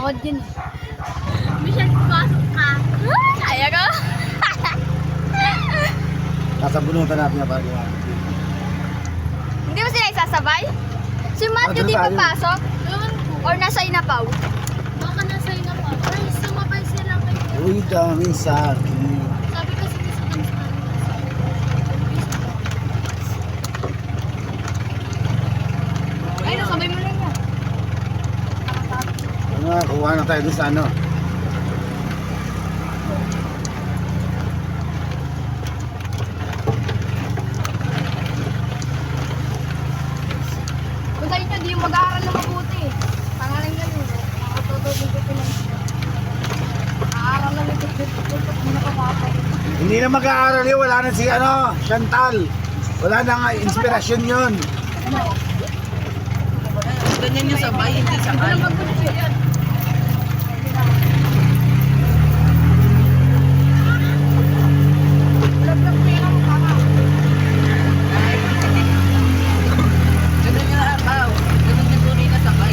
Takot yun. Michelle, pasok ka. Kaya ko. Sasabunutan natin na parang Hindi mo sila isasabay? Si Matthew di papasok? Or nasa Inapaw? Baka nasa Inapaw. Ay, sumabay sila kayo. uy, daming saki. Sabi kasi ni Sadam sa kanila. Ay, nasabay mo lang yan. Ano nga, kuha na tayo doon sa ano. Kung tayo nyo, di yung mag-aaral na mabuti. Pangalan yan eh. Nakatutulong ko lang. Aaral na yung tutututok mo na kapapay. Hindi na mag-aaral yun, wala na si ano, Chantal. Wala na nga, inspirasyon yun. Ganyan yung sabay, hindi sakay. Ano mag-budget yan? Vlog-vlog ko yan ang mukha. Ganun yung araw. Ganun yung tunay na sakay.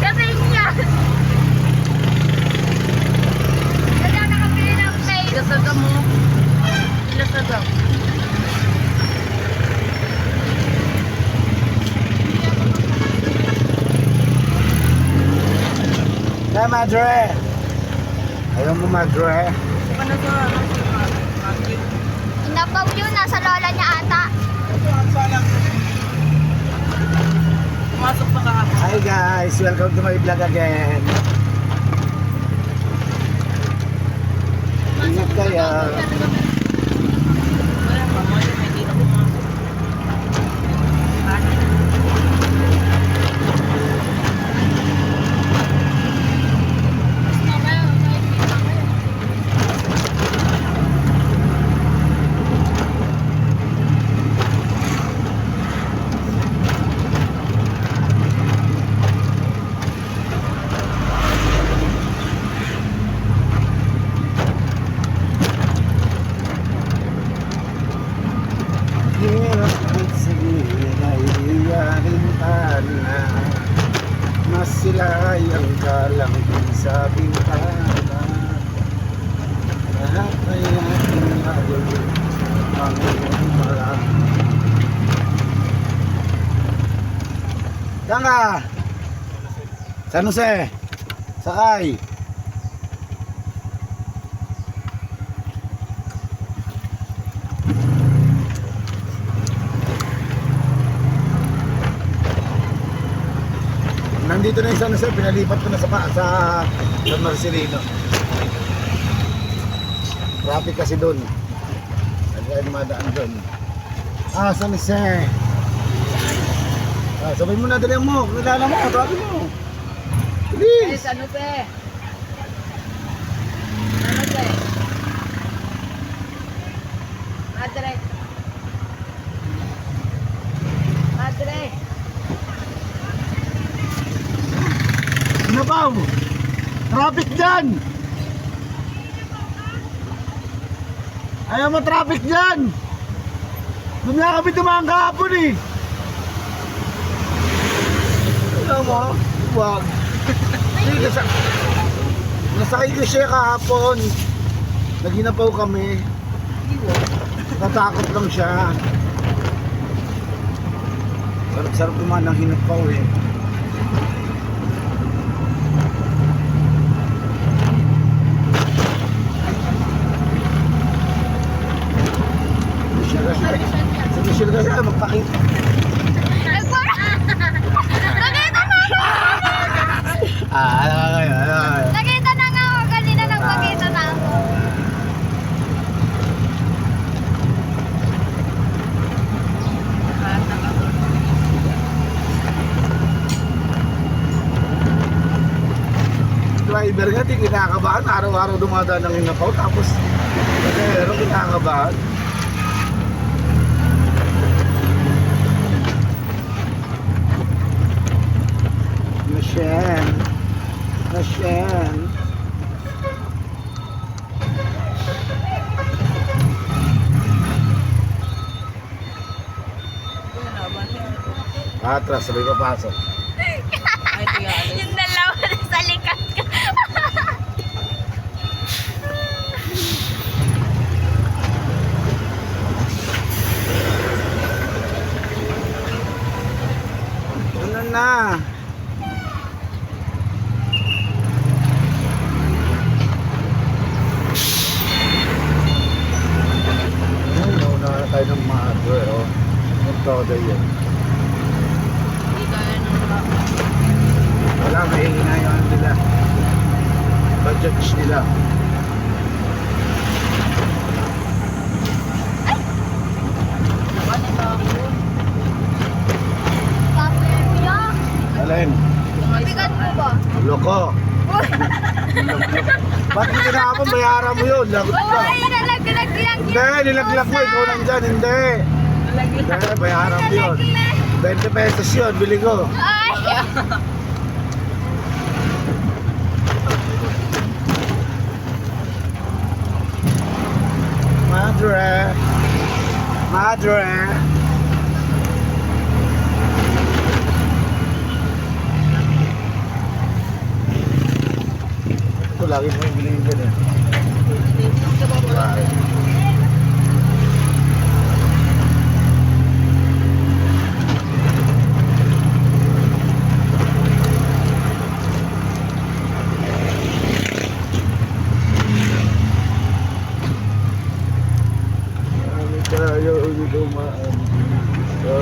Kasi niya. Kaya nakapili ng face. Ilasaga mo. Ilasaga. Kaya madre. Ayaw mo madre. Ano sa Matthew? Inapaw yun, nasa lola niya ata. Pumasok pa kahapon. Hi guys, welcome to my vlog again. Ingat kayo. Wala pa, mga yun, hindi na pumasok. Hirap at sabihin ay iyaring na. Mas sila ang kalang sa bintana. Lahat ay ating nagawin ang iyong marami. Saan ka? San Jose? Sakay. Nandito na yung San Jose, pinalipat ko na sa San Marcelino. Traffic kasi doon. Nagkaya madaan doon. San Jose. Sabay mo na, dali mo. Kilala mo, traffic mo. Please. Ano te? Ano te? Madre. Madre. Nabaw! Traffic dyan! Ayaw mo traffic dyan! Doon nga kami tumahan kahapon eh! Ayaw mo? Huwag! Nasakay ko siya kahapon. Naginapaw kami. Natakot lang siya. Sarap-sarap naman ang hinapaw eh. Sa Michelle kasi magpakita. Nakita na ako! Ano kayo? Nakita na nga ako. Kanina nagpakita na ako. Driver nga, di kinakabahan. Araw-araw dumadaan ng inapaw. Tapos, pero kinakabahan. Michelle. Michelle. Atras, sabay papasok. Ay, tiga, alis. Yung dalawa sa likod ka. Ano na? Ayun, nauna na tayo ng maaga, oh. Yung todo yun. Hindi kaya ng mga... Wala, mahihina yung ano nila. Budget nila. Naman, ito ako. Kapemya. Alin? Bigat mo ba? Loko. Uy! Ba't hindi na ako bayaran mo yun? Lagot ka. Uy! Nalaglag yan. Hindi, nilaglag mo. Ikaw nandyan. Hindi. Hindi, bayaran mo yun. 20 pesos yun, bili ko. Ay! Madre. Madre. Ito, lagi mo yung bilhin ka eh. Marami tayo dumaan dito.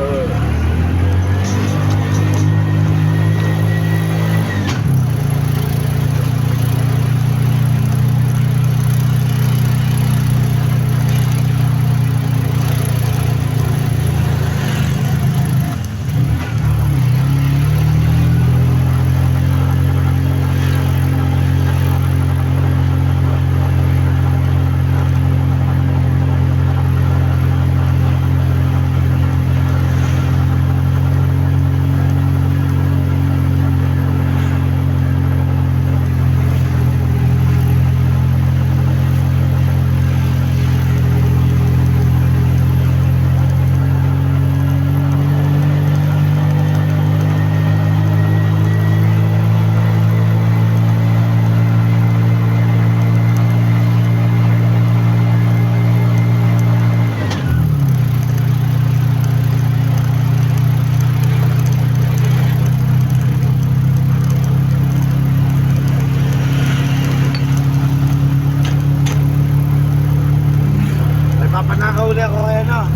Papanakauli ako kay ano.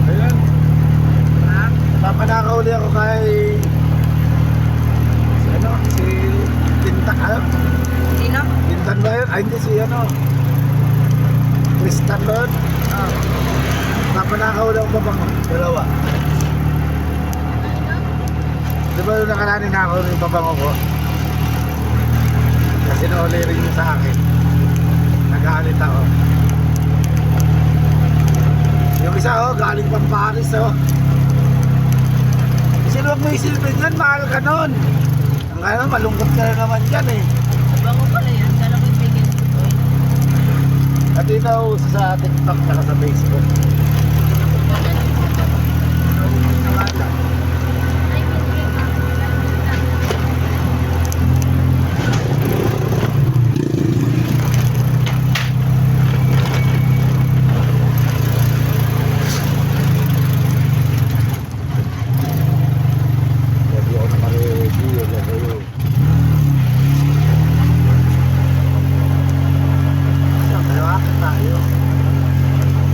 Ayun. Papanakauli ako kay si ano, si Tinta, ano? Sino? Tintan ba yun? Ay, hindi si ano. Tristan ba yun? Oh. Papanakauli ako ba bang dalawa? Di ba yung nakalani na ako yung pabango ko? Kasi nauli rin yun sa akin. Nag-aalit ako. Yung isa oh, galing pang Paris oh. Kasi huwag mo isipin yan, mahal ka nun. Ang ano, malungkot ka na naman dyan eh. Bago pala yan. Kala ko yung bigyan ko. At ikaw sa TikTok at sa Facebook. Hindi ako nakaredy, wala kayo. So, malawakit tayo.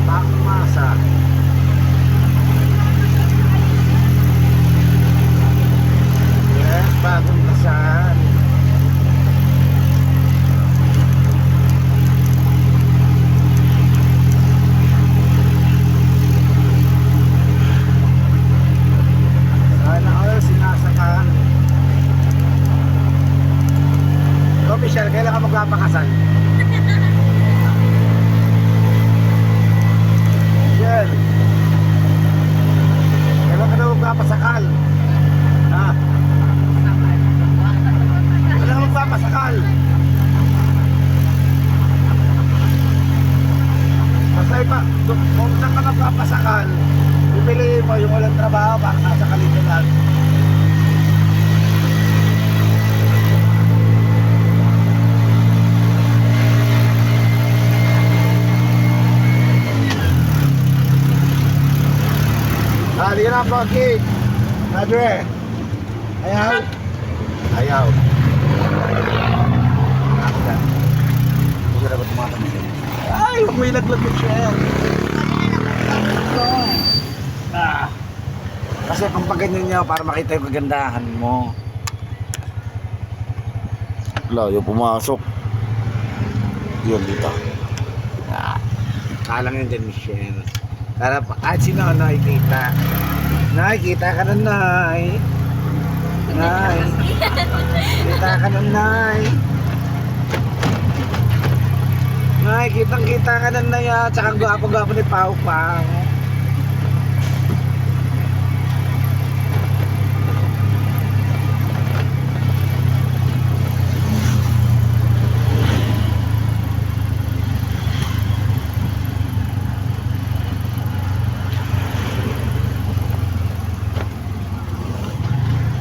Pangmasa. Yes, bagong kasal. Sana all sinasakal. So, Michelle, kailan ka magpapakasal? Michelle, kailan ka na magpapasakal? Ha? Kailan ka magpapasakal? Basta ipa, kung saan ka magpapasakal, yun pipiliin mo yung walang trabaho para nasa kalito lang. Di ka na, Pogi. Madre. Ayaw. Ayaw. Ako na. Huwag ka dapat tumatang siya. Ay, huwag mo ilaglag yung shell. Kasi kung pag ganyan niya, para makita yung kagandahan mo. Layo pumasok. Yun dito. Kalang yun din, Michelle. Para kahit sino nakikita. Nakikita ka na, Nay. Nay. Kita ka na, Nay. Nay, kitang-kita ka na, Nay. Tsaka gwapo-gwapo ni Pau Pau.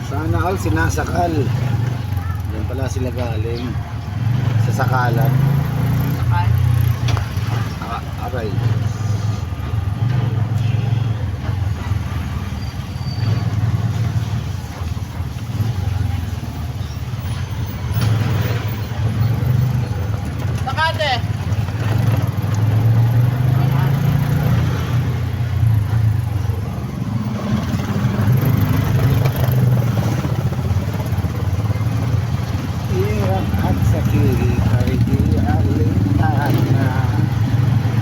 Sana all sinasakal. Yan pala sila galing sa sakalan. Sakal. Aray. Sakate. Hirap at sakit ay di alintana.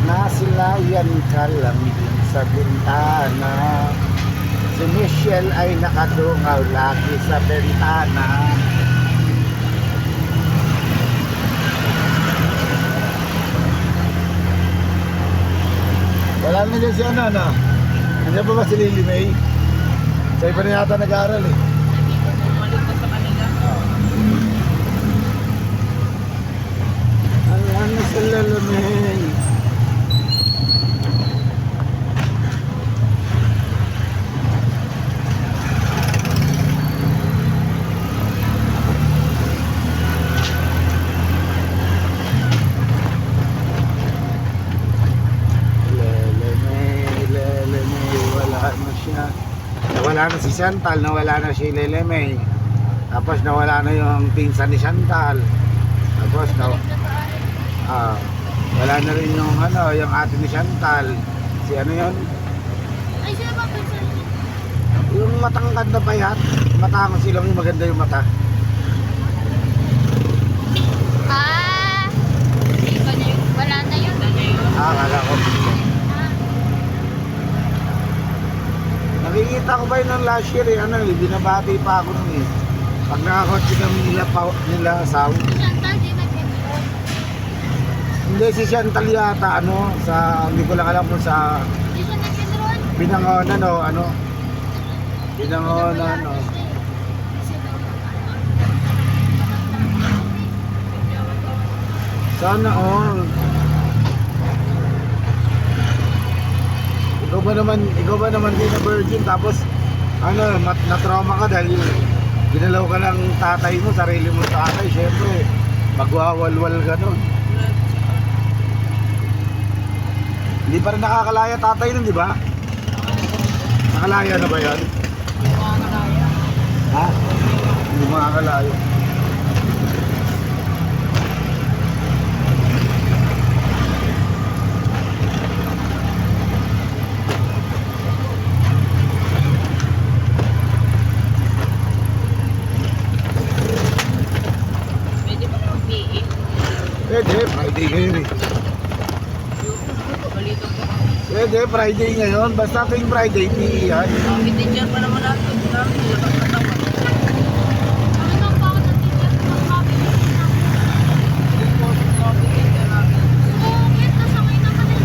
Nasilayan ka lang din sa bintana. Si Michelle ay nakadungaw lagi sa bintana. Wala na dyan si ano. Nandiyan pa ba si Lily May? Sa iba na yata nag-aaral eh. Bumalik na sa kanila. Ayan na sa lalamig. Lalamig, wala na siya. Nawala na si Chantal, nawala na si Lele May. Tapos nawala na yung pinsan ni Chantal. Tapos wala na rin yung yung ate ni Chantal. Si ano yun? Ay, sino ba pinsan niyo? Yung matangkad na payat. Matangos silang yung maganda yung mata. Ah! Iba na yun. Wala na yun. Akala ko. Nakikita ko ba yun ng last year binabati pa ako nun eh. Pag nakakotse kami nila asaw. Chantal, di nag-enroll. Hindi si Chantal yata hindi ko lang alam kung sa Di siya nag-enroll. Binangonan Binangonan Sana all. Ikaw ba naman din na virgin tapos na-trauma ka dahil ginalaw ka ng tatay mo, sarili mo tatay, syempre magwawalwal ka nun. Hindi pa rin nakakalaya tatay nun, di ba? Nakalaya na ba yan? Ha? Hindi makakalaya. Pwede ba mag-PE? Pwede, Friday ngayon eh. Balito ko. Pwede, Friday ngayon. Basta tuwing Friday, PE yan. Hindi dyan pa naman natin. Namin nila katawan. Ano lang pa ako ng teacher ng coffee? Oo, wait, nasakay naman eh.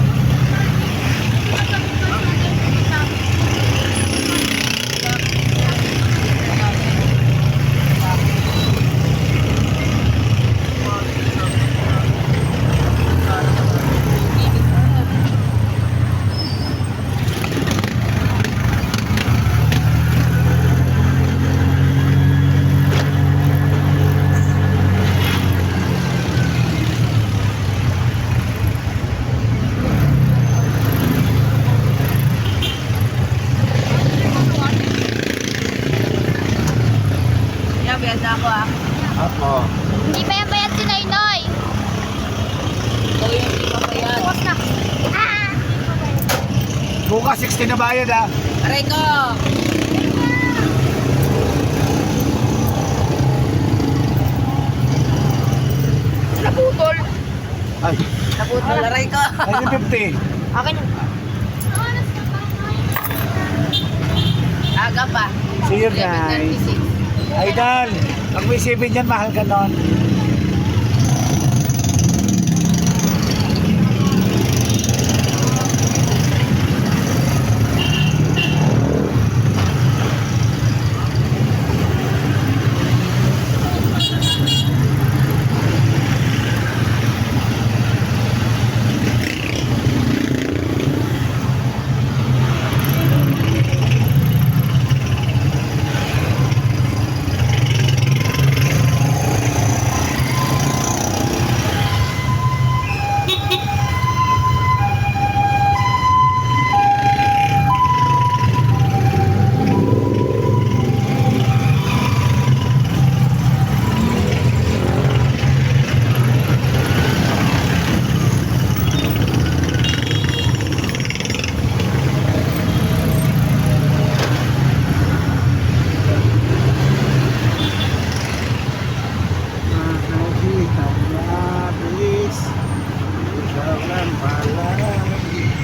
Oo. Hindi pa yan bayad si Noynoy. Ikaw yung hindi pa pa yan. Bukas na. Ah! Bukas 60 na bayad ah. Aray ko! Naputol. Ay, Naputol, aray ko! ay 50. Akin yun. Aga pa. See you guys. 7:36. Idol, pag may 7 yan, mahal ka nun.